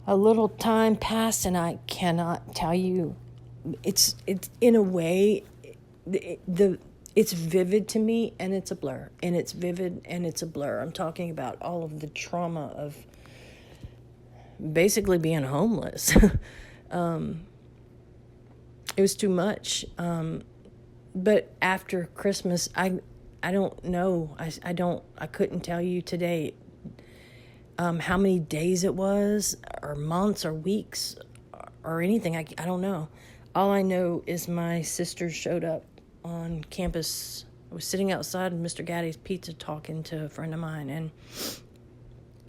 a little time passed, and I cannot tell you. It's in a way, it's vivid to me, and it's a blur. And it's vivid and it's a blur. I'm talking about all of the trauma of basically being homeless. It was too much. But after Christmas, I don't know. I couldn't tell you today how many days it was, or months, or weeks, or anything. I don't know. All I know is my sister showed up on campus. I was sitting outside of Mr. Gaddy's Pizza talking to a friend of mine, and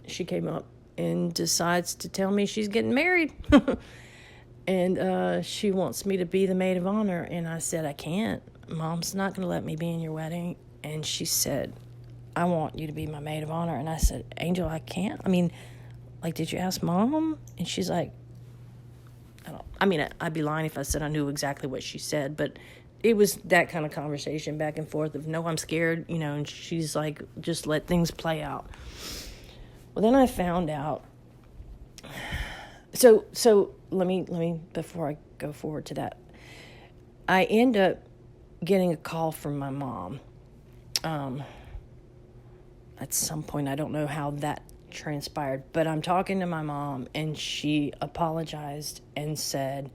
she came up and decides to tell me she's getting married. And she wants me to be the maid of honor. And I said, I can't. Mom's not going to let me be in your wedding. And she said, I want you to be my maid of honor. And I said, Angel, I can't. I mean, like, did you ask Mom? And she's like, I'd be lying if I said I knew exactly what she said, but it was that kind of conversation back and forth of, no, I'm scared, and she's like, just let things play out. Well, then I found out. So let me, before I go forward to that, I end up getting a call from my mom. At some point, I don't know how that transpired, but I'm talking to my mom, and she apologized and said,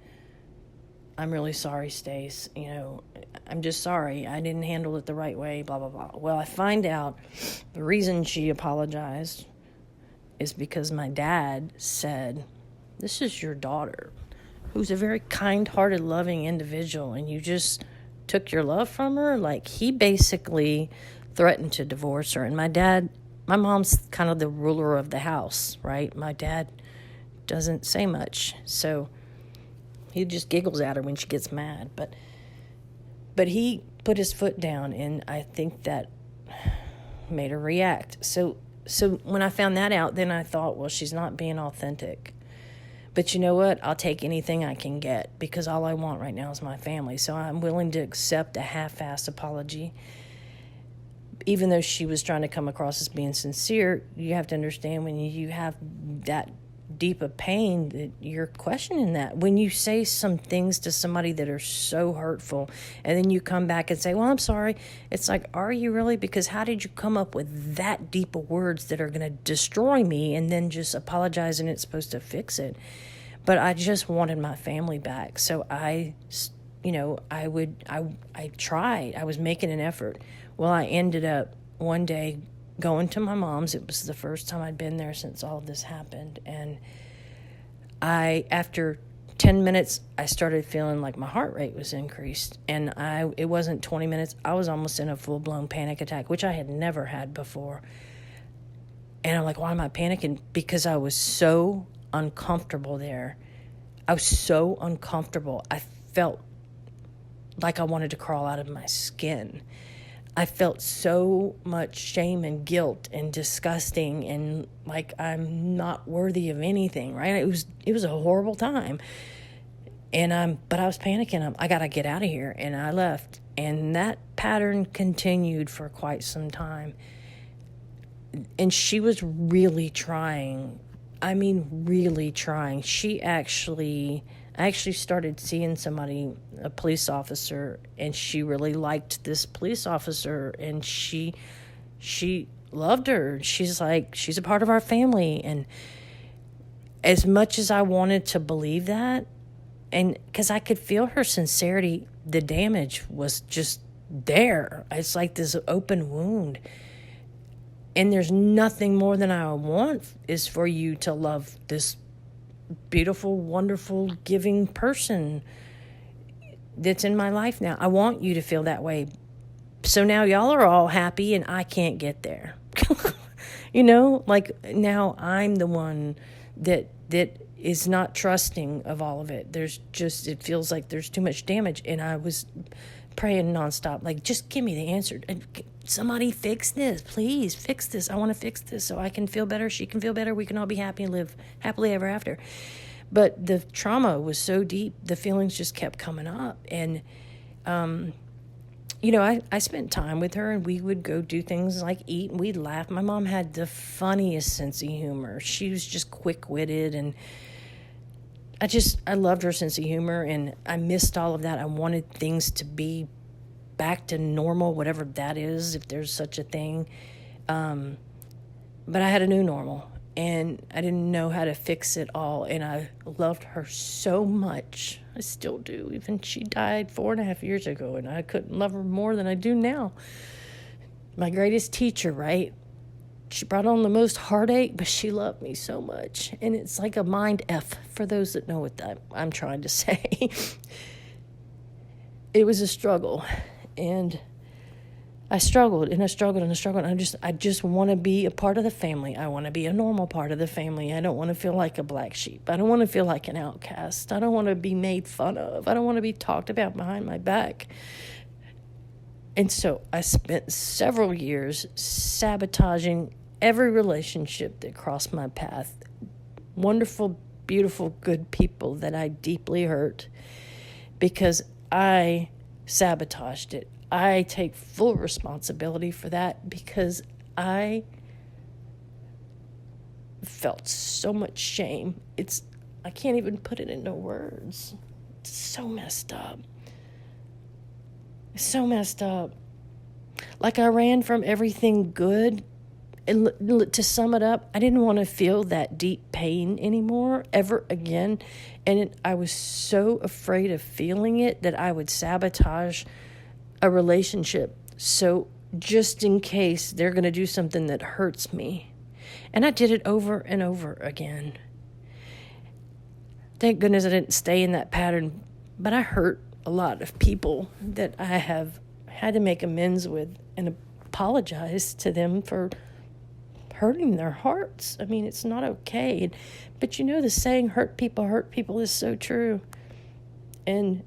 I'm really sorry, Stace. I'm just sorry. I didn't handle it the right way, blah, blah, blah. Well, I find out the reason she apologized is because my dad said, this is your daughter, who's a very kind-hearted, loving individual, and you just took your love from her. Like, he basically threatened to divorce her. And my mom's kind of the ruler of the house, right? My dad doesn't say much, so he just giggles at her when she gets mad. But he put his foot down, and I think that made her react. So when I found that out, then I thought, well, she's not being authentic. But you know what? I'll take anything I can get, because all I want right now is my family. So I'm willing to accept a half-assed apology. Even though she was trying to come across as being sincere, you have to understand, when you have that deep of pain, that you're questioning that. When you say some things to somebody that are so hurtful, and then you come back and say, well, I'm sorry. It's like, are you really? Because how did you come up with that deep of words that are going to destroy me, and then just apologize and it's supposed to fix it? But I just wanted my family back. So I tried. I was making an effort. Well, I ended up one day going to my mom's. It was the first time I'd been there since all of this happened. And after 10 minutes, I started feeling like my heart rate was increased. And it wasn't 20 minutes. I was almost in a full-blown panic attack, which I had never had before. And I'm like, why am I panicking? Because I was so uncomfortable there. I was so uncomfortable. I felt like I wanted to crawl out of my skin. I felt so much shame and guilt and disgusting, and like I'm not worthy of anything, right? It was a horrible time. But I was panicking. I got to get out of here. And I left. And that pattern continued for quite some time. And she was really trying. I mean, really trying. I actually started seeing somebody, a police officer, and she really liked this police officer, and she loved her. She's like, she's a part of our family. And as much as I wanted to believe that, and because I could feel her sincerity, the damage was just there. It's like this open wound. And there's nothing more than I want is for you to love this beautiful, wonderful, giving person that's in my life now. I want you to feel that way. So now y'all are all happy and I can't get there. Like now I'm the one that is not trusting of all of it. It feels like there's too much damage. And I was praying nonstop, like, just give me the answer. Somebody fix this, please fix this. I want to fix this so I can feel better. She can feel better. We can all be happy and live happily ever after. But the trauma was so deep. The feelings just kept coming up. And, I spent time with her, and we would go do things like eat, and we'd laugh. My mom had the funniest sense of humor. She was just quick-witted, and I loved her sense of humor, and I missed all of that. I wanted things to be back to normal, whatever that is, if there's such a thing. But I had a new normal, and I didn't know how to fix it all, and I loved her so much. I still do. Even she died 4.5 years ago, and I couldn't love her more than I do now. My greatest teacher, right? She brought on the most heartache, but she loved me so much. And it's like a mind F for those that know what I'm trying to say. It was a struggle, and I struggled, and I struggled, and I struggled. And I just want to be a part of the family. I want to be a normal part of the family. I don't want to feel like a black sheep. I don't want to feel like an outcast. I don't want to be made fun of. I don't want to be talked about behind my back. And so I spent several years sabotaging every relationship that crossed my path. Wonderful, beautiful, good people that I deeply hurt because I sabotaged it. I take full responsibility for that because I felt so much shame. I can't even put it into words. It's so messed up. It's so messed up. Like I ran from everything good. And to sum it up, I didn't want to feel that deep pain anymore, ever again. And I was so afraid of feeling it that I would sabotage a relationship. So just in case they're going to do something that hurts me. And I did it over and over again. Thank goodness I didn't stay in that pattern. But I hurt a lot of people that I have had to make amends with and apologize to them for hurting their hearts. I mean, it's not okay. But the saying hurt people is so true. And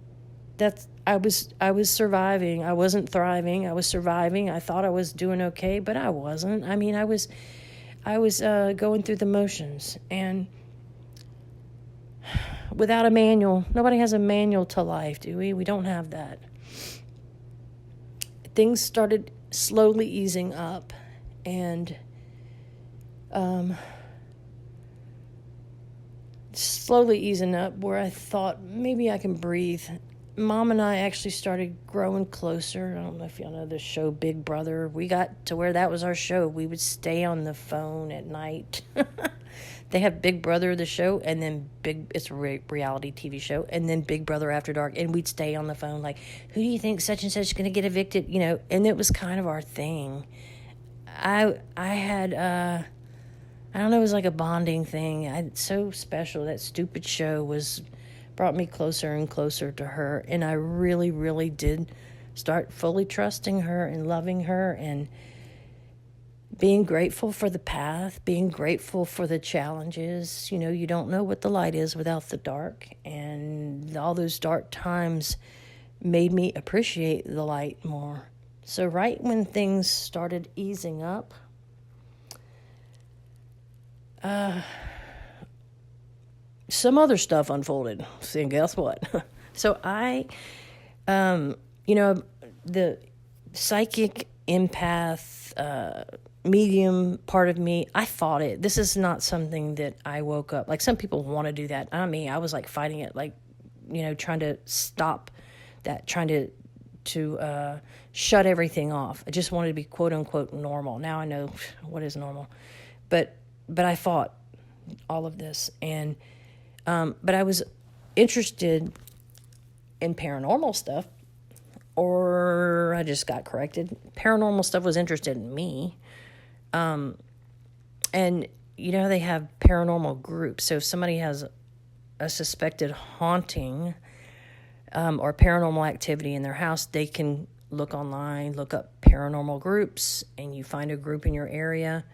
I was surviving. I wasn't thriving. I was surviving. I thought I was doing okay, but I wasn't. I mean, I was going through the motions, and without a manual. Nobody has a manual to life, do we? We don't have that. Things started slowly easing up, and slowly easing up where I thought maybe I can breathe. Mom and I actually started growing closer. I don't know if y'all know the show Big Brother. We got to where that was our show. We would stay on the phone at night. They have Big Brother, the show, and then it's a reality TV show, and then Big Brother After Dark, and we'd stay on the phone like, who do you think such and such is going to get evicted? And it was kind of our thing. I had, I don't know, it was like a bonding thing. It's so special. That stupid show brought me closer and closer to her, and I really, really did start fully trusting her and loving her and being grateful for the path, being grateful for the challenges. You don't know what the light is without the dark, and all those dark times made me appreciate the light more. So right when things started easing up, some other stuff unfolded. See, and guess what? So the psychic empath, medium part of me, I fought it. This is not something that I woke up. Like, some people want to do that. I was like fighting it, like, trying to stop that, trying to shut everything off. I just wanted to be quote unquote normal. Now I know what is normal. But I fought all of this, and but I was interested in paranormal stuff, or I just got corrected. Paranormal stuff was interested in me. And they have paranormal groups. So if somebody has a suspected haunting or paranormal activity in their house, they can look online, look up paranormal groups, and you find a group in your area,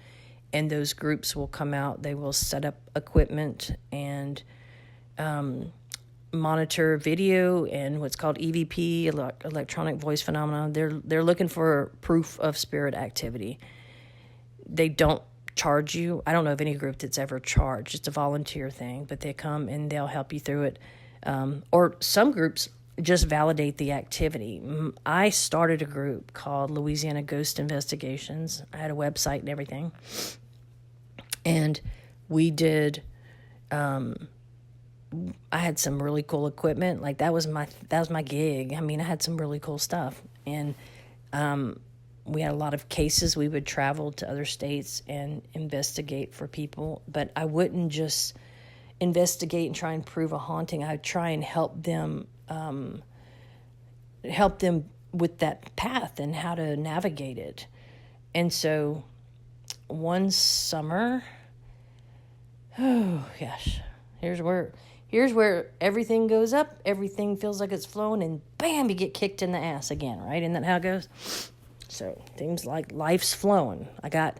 and those groups will come out. They will set up equipment and monitor video and what's called EVP, electronic voice phenomena. They're looking for proof of spirit activity. They don't charge you. I don't know of any group that's ever charged. It's a volunteer thing, but they come and they'll help you through it. Or some groups just validate the activity. I started a group called Louisiana Ghost Investigations. I had a website and everything. And we did, I had some really cool equipment. Like that was my gig. I mean, I had some really cool stuff. And we had a lot of cases. We would travel to other states and investigate for people. But I wouldn't just investigate and try and prove a haunting. I would try and help them with that path and how to navigate it. And so one summer, oh gosh, here's where everything goes up, everything feels like it's flowing, and bam, you get kicked in the ass again, right? Isn't that how it goes? So things like life's flowing. I got